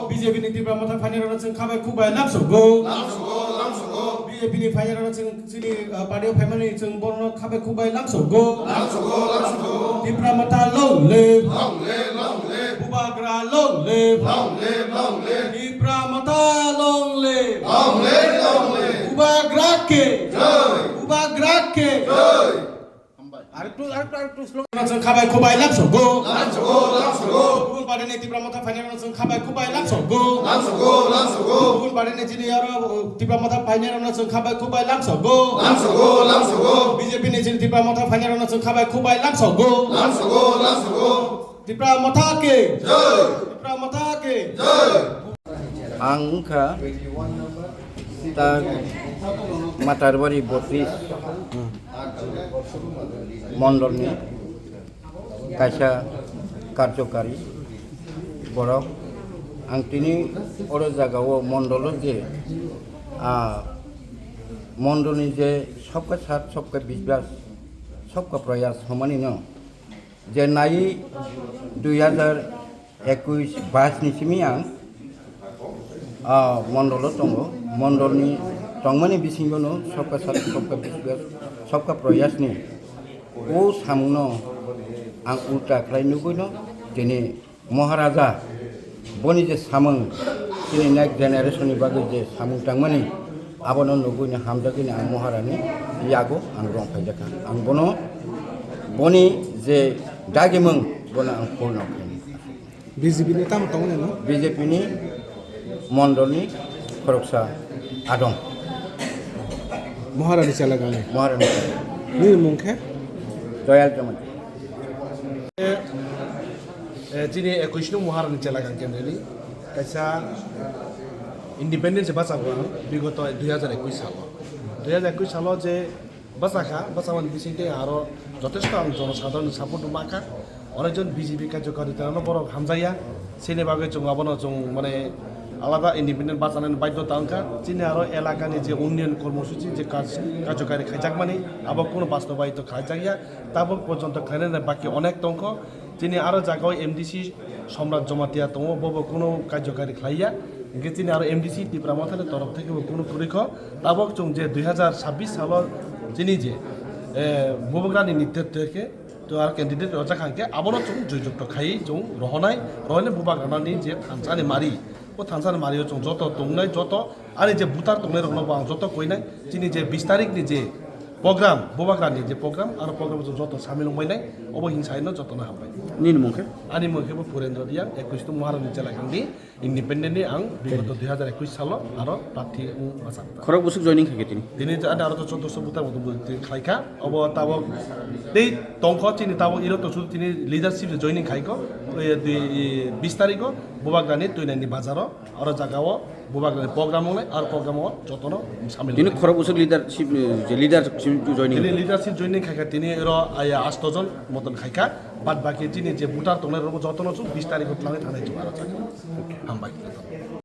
BJPनि Tipra Mothani फाइनेराव जों खाबाय खुबाय लामसगौ BJPनि फाइनेराव जों जोंनि पार्टियाव फाइमानि जों बर'नो खाबाय खुबाय लामसगौ Tipra Mothani लंले बुबाग्रा लंले Tipra Mothani लंले बुबाग्रा के आरेक्टु स्लोगान जों खाबाय खुबाय लामसगौ गुबुन पार्टिनि Tipra Mothani फाइनेराव जों खाबाय खुबाय लामसगौ गुबुन पार्टिनि दिनै आरो Tipra Mothani फाइनेराव जों खाबाय खुबाय लामसगौ BJPनि दिनै Tipra Mothani फाइनेराव जों खाबाय खुबाय लामसगौ Tipra Mothani Angka tak Matarbari Botris Mondolni Kaisa Karjokari Jorao Angtini Oro Jagao Mondolo je Mondolni je Sobka Sat Sobka Bisbas Sobka Prayas Homani no Je Nai 2021 Basni Simiang Mondolo Tongo Mondolni Tongmani Bisingono Sobka Sat Sobka Bisbas Sobka Prayas ni O Samuno Ang Ulta Klainuguno Jeni Maharaja Boni je Samung Jeni next generation ni bagi je Samung Tangmani Abono Nugunya Hamdagini Ang Maharani Yago Ang Romkha Jaka Ang Bono Boni je Dagimung Bona Ang Purno BJP ni tam tong ne no BJP ni Mondolni Koroksa Adong Moharani Chalagani Maharani Nirmungkhe Royal Jaman Jini 21 nung Moharani Chalagani kendali kaisa independence basago bigoto 2021 সাল যে বাসামান বিসিতে আরো যথেষ্ট জনসাধারণ support মাখা অনেকজন BJP কার্যকরী তারা বড় হামজাইয়া সেনে বাগে जों আবনো जों মানে আলাদা ইন্ডিপেন্ডেন্ট বাঁচানোর বাধ্যতা আনকা চিনি আরো এলাকানি যে উন্নয়ন কর্মসূচি যে কার্যকারী খাইজাক মানে আবার কোনো বাস্তবায়িত খাইজাইয়া তাবক পর্যন্ত খাইনে বাকি অনেক তঙ্ক চিনি আরো জায়গায় এমডিসি সম্রাট জমাতিয়া তঙ্গ বব কোনো কার্যকারী খাইয়া গেছিনি আরো এমডিসি ত্রিপুরা মথানের তরফ থেকে কোনো পরীক্ষ তাবক जों যে 2026 সালের যিনি যে ববগ্রানি নেতৃত্ব থেকে তো আর ক্যান্ডিডেট রজাখানকে আবারও जों জয়যুক্ত খাই जों রহনাই বুবাগ্রানি যে থানসানি মারি ও থানসানি মারিও जों যত তংনাই যত আর যে বুতার তংনাই রহন যত কইনাই যিনি যে 20 তারিখনি যে প্রোগ্রাম বুবাগ্রানি যে প্রোগ্রাম আর প্রোগ্রাম যত সামিল হইনাই অব হিংসাইনো যত না হাবাই আনি মুখে পুরেন্দ্র দিয়া 21 নং মহারানী জেলাখান্দি ইন্ডিপেন্ডেন্টলি আং বিগত 2021 সাল আর প্রার্থী আসাম খরক বসুক জয়নিং খাইকে তিনি আরো 1400 বুতার মতো খাইকা অব তাবক দেই তংখ তিনি তাবক ইরত শুধু তিনি লিডারশিপ জয়নিং খাইকো 20 তারিখ বুবাগ্রানি তৈনানি বাজার আর জায়গাও বুবাগ্রানি প্রোগ্রাম হলে আর প্রোগ্রাম যতন সামিল তিনি খরক বসুক লিডারশিপ জয়নিং তিনি লিডারশিপ জয়নিং খাইকা তিনি এর 8 জন মতন খাইকা বাদ বাকি তিনি যে বুটার তংনের যতন 20 তারিখ লাঙে থানায় আর হামবাই